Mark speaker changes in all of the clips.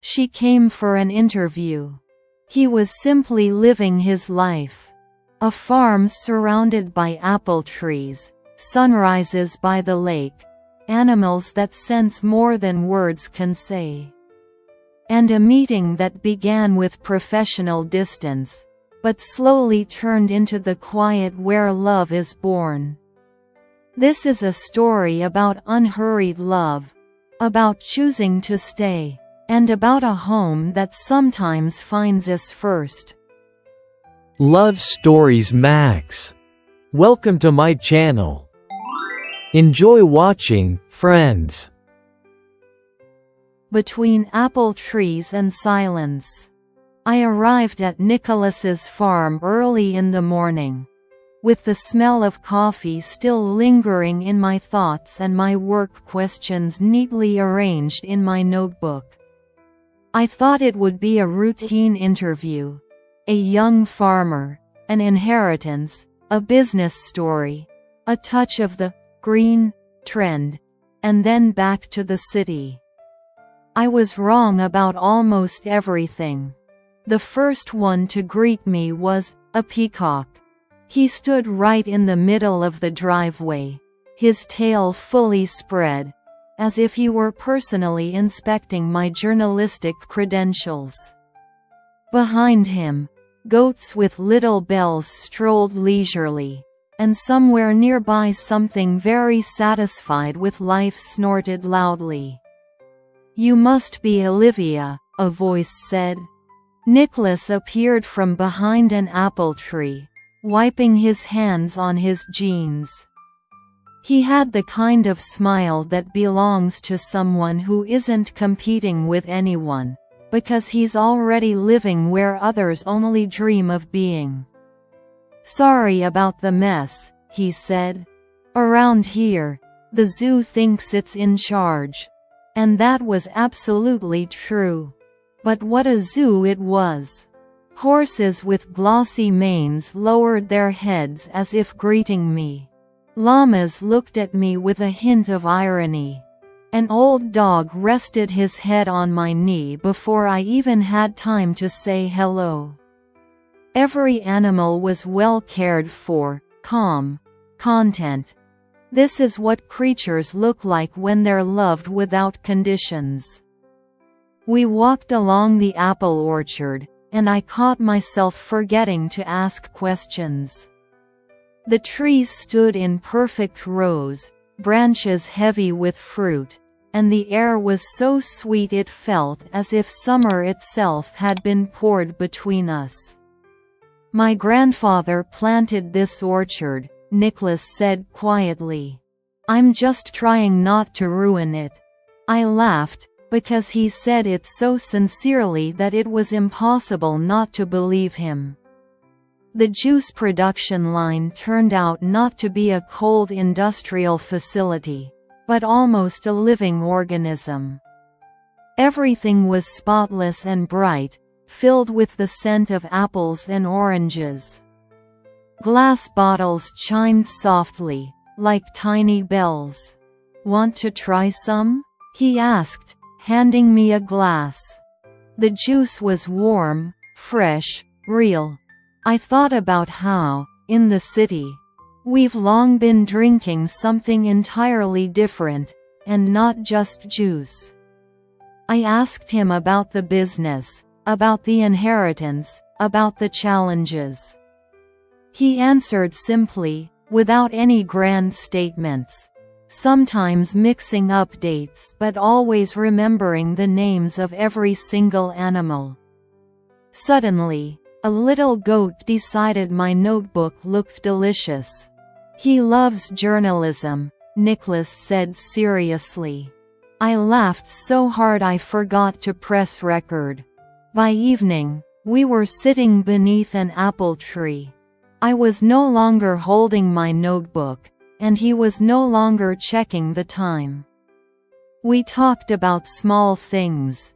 Speaker 1: She came for an interview. He was simply living his life. A farm surrounded by apple trees, sunrises by the lake, animals that sense more than words can say. And a meeting that began with professional distance, but slowly turned into the quiet where love is born. This is a story about unhurried love, about choosing to stay, and about a home that sometimes finds us first.
Speaker 2: Love Stories Max. Welcome to my channel. Enjoy watching, friends.
Speaker 1: Between apple trees and silence. I arrived at Nicholas's farm early in the morning, with the smell of coffee still lingering in my thoughts and my work questions neatly arranged in my notebook. I thought it would be a routine interview. A young farmer, an inheritance, a business story, a touch of the green trend, and then back to the city. I was wrong about almost everything. The first one to greet me was a peacock. He stood right in the middle of the driveway, his tail fully spread, as if he were personally inspecting my journalistic credentials. Behind him, goats with little bells strolled leisurely, and somewhere nearby something very satisfied with life snorted loudly. "You must be Olivia," a voice said. Nicholas appeared from behind an apple tree, wiping his hands on his jeans. He had the kind of smile that belongs to someone who isn't competing with anyone, because he's already living where others only dream of being. "Sorry about the mess," he said. "Around here, the zoo thinks it's in charge." And that was absolutely true. But what a zoo it was! Horses with glossy manes lowered their heads as if greeting me. Llamas looked at me with a hint of irony. An old dog rested his head on my knee before I even had time to say hello. Every animal was well cared for, calm, content. This is what creatures look like when they're loved without conditions. We walked along the apple orchard, and I caught myself forgetting to ask questions. The trees stood in perfect rows, branches heavy with fruit, and the air was so sweet it felt as if summer itself had been poured between us. "My grandfather planted this orchard," Nicholas said quietly. "I'm just trying not to ruin it." I laughed, because he said it so sincerely that it was impossible not to believe him. The juice production line turned out not to be a cold industrial facility, but almost a living organism. Everything was spotless and bright, filled with the scent of apples and oranges. Glass bottles chimed softly, like tiny bells. "Want to try some?" he asked, handing me a glass. The juice was warm, fresh, real. I thought about how, in the city, we've long been drinking something entirely different, and not just juice. I asked him about the business, about the inheritance, about the challenges. He answered simply, without any grand statements, sometimes mixing up dates but always remembering the names of every single animal. Suddenly, a little goat decided my notebook looked delicious. "He loves journalism," Nicholas said seriously. I laughed so hard I forgot to press record. By evening, we were sitting beneath an apple tree. I was no longer holding my notebook, and he was no longer checking the time. We talked about small things.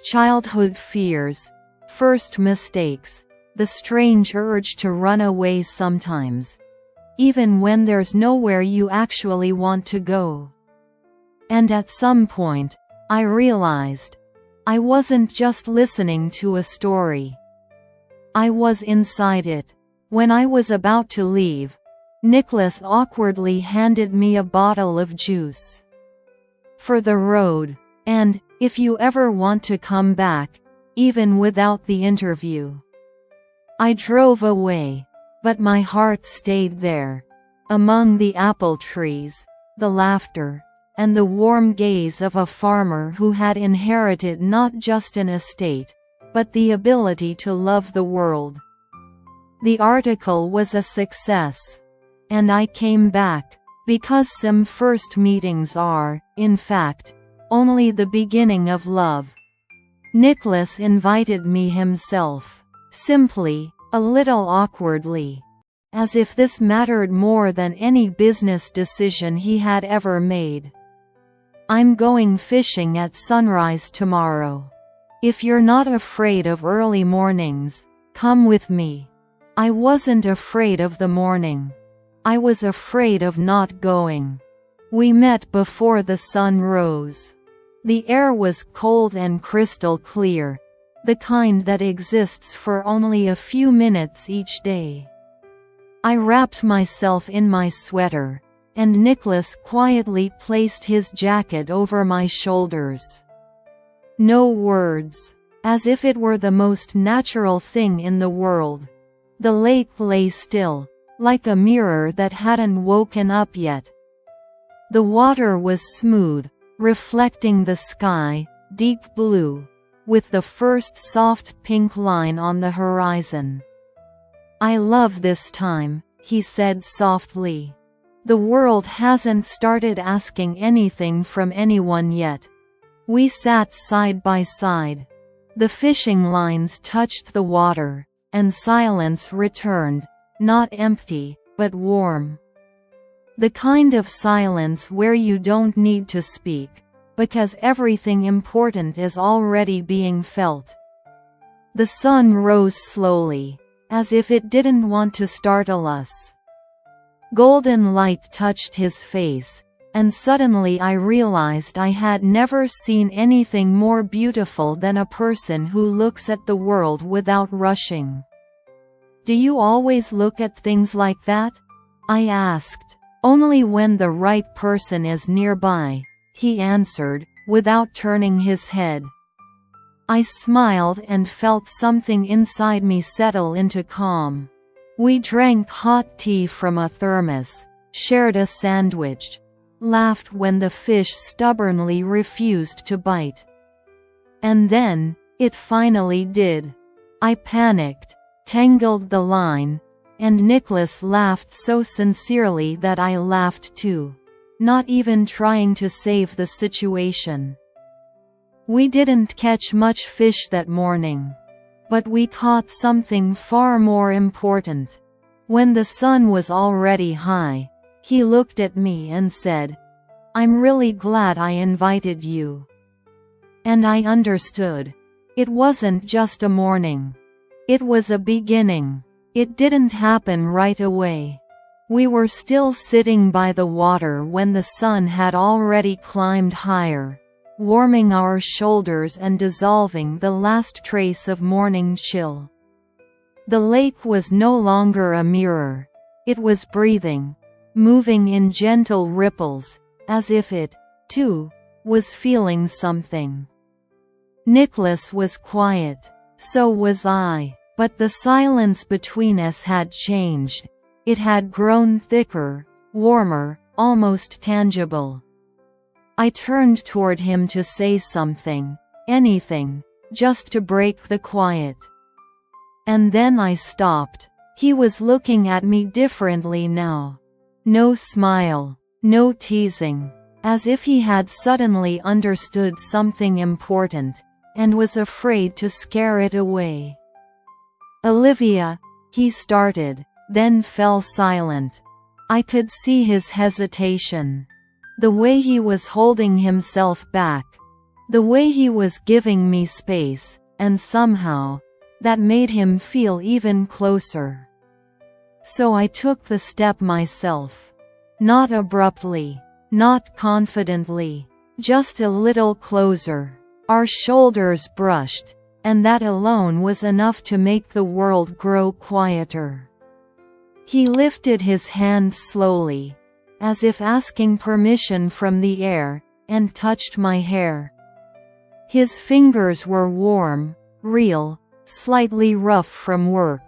Speaker 1: Childhood fears, first mistakes, the strange urge to run away sometimes, even when there's nowhere you actually want to go. And at some point, I realized, I wasn't just listening to a story. I was inside it. When I was about to leave, Nicholas awkwardly handed me a bottle of juice. For the road, and, if you ever want to come back, even without the interview. I drove away, but my heart stayed there. Among the apple trees, the laughter, and the warm gaze of a farmer who had inherited not just an estate, but the ability to love the world. The article was a success. And I came back, because some first meetings are, in fact, only the beginning of love. Nicholas invited me himself, simply, a little awkwardly, as if this mattered more than any business decision he had ever made. I'm going fishing at sunrise tomorrow. If you're not afraid of early mornings, come with me. I wasn't afraid of the morning. I was afraid of not going. We met before the sun rose. The air was cold and crystal clear, the kind that exists for only a few minutes each day. I wrapped myself in my sweater, and Nicholas quietly placed his jacket over my shoulders. No words, as if it were the most natural thing in the world. The lake lay still, like a mirror that hadn't woken up yet. The water was smooth, reflecting the sky, deep blue, with the first soft pink line on the horizon. I love this time, he said softly. The world hasn't started asking anything from anyone yet. We sat side by side. The fishing lines touched the water, and silence returned. Not empty, but warm. The kind of silence where you don't need to speak, because everything important is already being felt. The sun rose slowly, as if it didn't want to startle us. Golden light touched his face, and suddenly I realized I had never seen anything more beautiful than a person who looks at the world without rushing. Do you always look at things like that? I asked. Only when the right person is nearby, he answered, without turning his head. I smiled and felt something inside me settle into calm. We drank hot tea from a thermos, shared a sandwich, laughed when the fish stubbornly refused to bite. And then, it finally did. I panicked, tangled the line, and Nicholas laughed so sincerely that I laughed too, not even trying to save the situation. We didn't catch much fish that morning, but we caught something far more important. When the sun was already high, he looked at me and said, "I'm really glad I invited you." And I understood. It wasn't just a morning. It was a beginning. It didn't happen right away. We were still sitting by the water when the sun had already climbed higher, warming our shoulders and dissolving the last trace of morning chill. The lake was no longer a mirror. It was breathing, moving in gentle ripples, as if it, too, was feeling something. Nicholas was quiet. So was I. But the silence between us had changed. It had grown thicker, warmer, almost tangible. I turned toward him to say something, anything, just to break the quiet. And then I stopped. He was looking at me differently now. No smile, no teasing, as if he had suddenly understood something important, and was afraid to scare it away. "Olivia," he started, then fell silent. I could see his hesitation. The way he was holding himself back. The way he was giving me space, and somehow, that made him feel even closer. So I took the step myself. Not abruptly, not confidently, just a little closer. Our shoulders brushed, and that alone was enough to make the world grow quieter. He lifted his hand slowly, as if asking permission from the air, and touched my hair. His fingers were warm, real, slightly rough from work.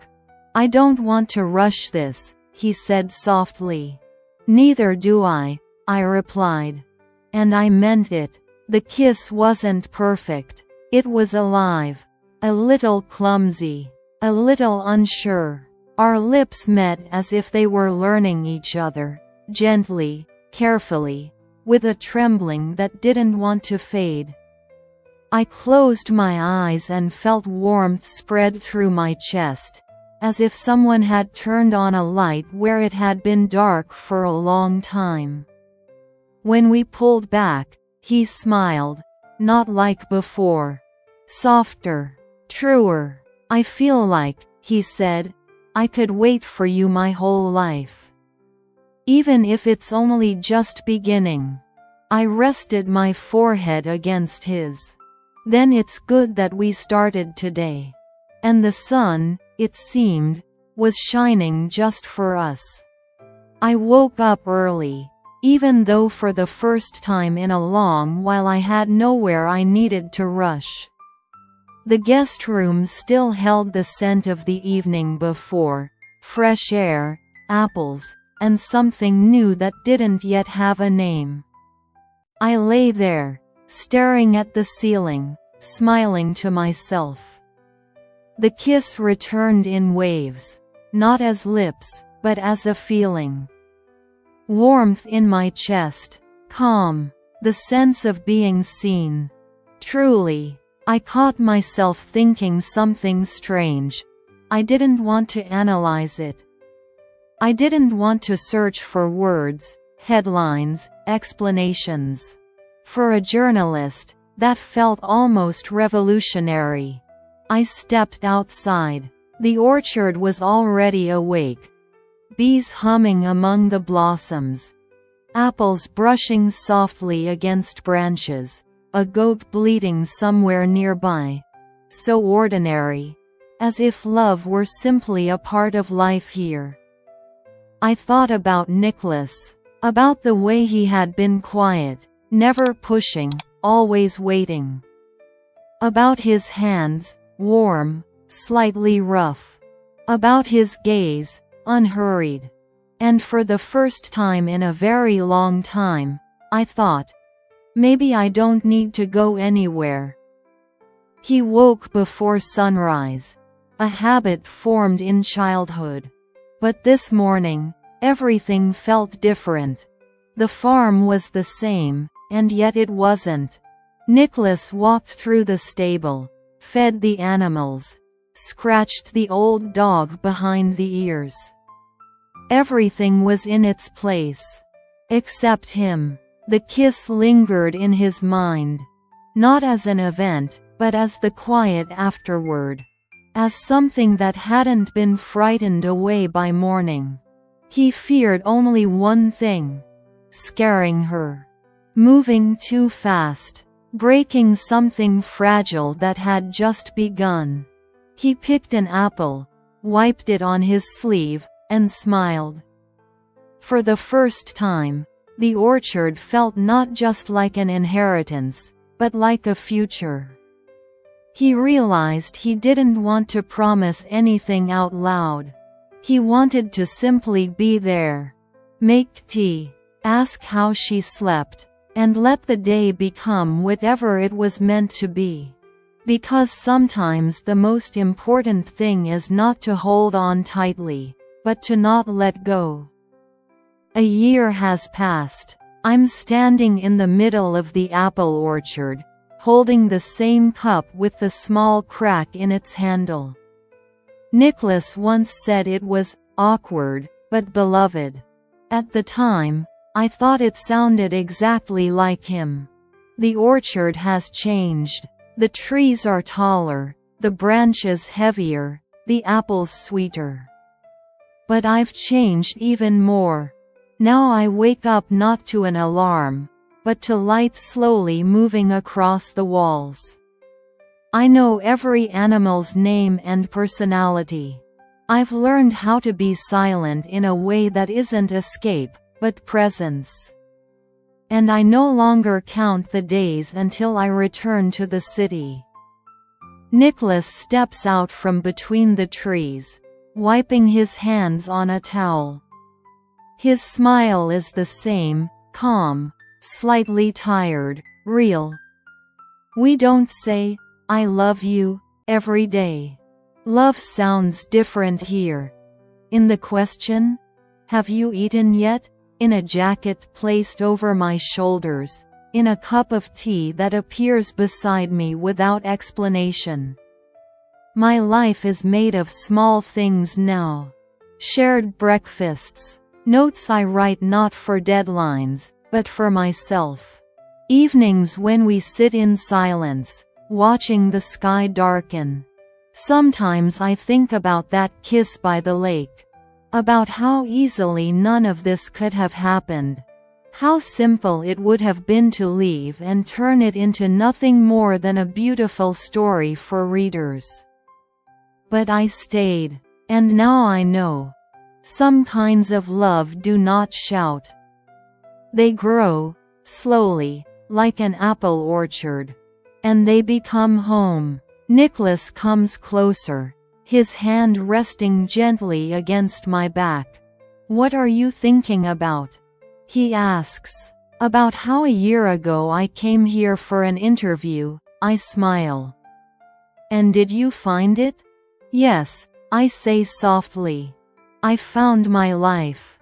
Speaker 1: "I don't want to rush this," he said softly. "Neither do I," I replied. And I meant it. The kiss wasn't perfect. It was alive. A little clumsy. A little unsure. Our lips met as if they were learning each other, gently, carefully, with a trembling that didn't want to fade. I closed my eyes and felt warmth spread through my chest, as if someone had turned on a light where it had been dark for a long time. When we pulled back, he smiled, not like before. Softer, truer. "I feel like," he said, "I could wait for you my whole life. Even if it's only just beginning." I rested my forehead against his. "Then it's good that we started today." And the sun, it seemed, was shining just for us. I woke up early, even though for the first time in a long while I had nowhere I needed to rush. The guest room still held the scent of the evening before, fresh air, apples, and something new that didn't yet have a name. I lay there, staring at the ceiling, smiling to myself. The kiss returned in waves, not as lips, but as a feeling. Warmth in my chest, calm, the sense of being seen. Truly, I caught myself thinking something strange. I didn't want to analyze it. I didn't want to search for words, headlines, explanations. For a journalist, that felt almost revolutionary. I stepped outside. The orchard was already awake. Bees humming among the blossoms. Apples brushing softly against branches. A goat bleating somewhere nearby. So ordinary. As if love were simply a part of life here. I thought about Nicholas. About the way he had been quiet, never pushing, always waiting. About his hands, warm, slightly rough. About his gaze, unhurried. And for the first time in a very long time, I thought, maybe I don't need to go anywhere. He woke before sunrise, a habit formed in childhood. But this morning, everything felt different. The farm was the same, and yet it wasn't. Nicholas walked through the stable, fed the animals, scratched the old dog behind the ears. Everything was in its place. Except him. The kiss lingered in his mind. Not as an event, but as the quiet afterward. As something that hadn't been frightened away by morning. He feared only one thing. Scaring her. Moving too fast. Breaking something fragile that had just begun. He picked an apple, wiped it on his sleeve, and smiled. For the first time, the orchard felt not just like an inheritance, but like a future. He realized he didn't want to promise anything out loud. He wanted to simply be there. Make tea, ask how she slept, and let the day become whatever it was meant to be. Because sometimes the most important thing is not to hold on tightly, but to not let go. A year has passed. I'm standing in the middle of the apple orchard, holding the same cup with the small crack in its handle. Nicholas once said it was awkward, but beloved. At the time, I thought it sounded exactly like him. The orchard has changed. The trees are taller, the branches heavier, the apples sweeter. But I've changed even more. Now I wake up not to an alarm, but to light slowly moving across the walls. I know every animal's name and personality. I've learned how to be silent in a way that isn't escape, but presence. And I no longer count the days until I return to the city. Nicholas steps out from between the trees, wiping his hands on a towel. His smile is the same, calm, slightly tired, real. We don't say, "I love you," every day. Love sounds different here. In the question, "Have you eaten yet?" in a jacket placed over my shoulders, in a cup of tea that appears beside me without explanation. My life is made of small things now. Shared breakfasts, notes I write not for deadlines, but for myself. Evenings when we sit in silence, watching the sky darken. Sometimes I think about that kiss by the lake. About how easily none of this could have happened. How simple it would have been to leave and turn it into nothing more than a beautiful story for readers. But I stayed, and now I know. Some kinds of love do not shout. They grow, slowly, like an apple orchard. And they become home. Nicholas comes closer, his hand resting gently against my back. "What are you thinking about?" he asks. "About how a year ago I came here for an interview," I smile. "And did you find it?" "Yes," I say softly. "I found my life."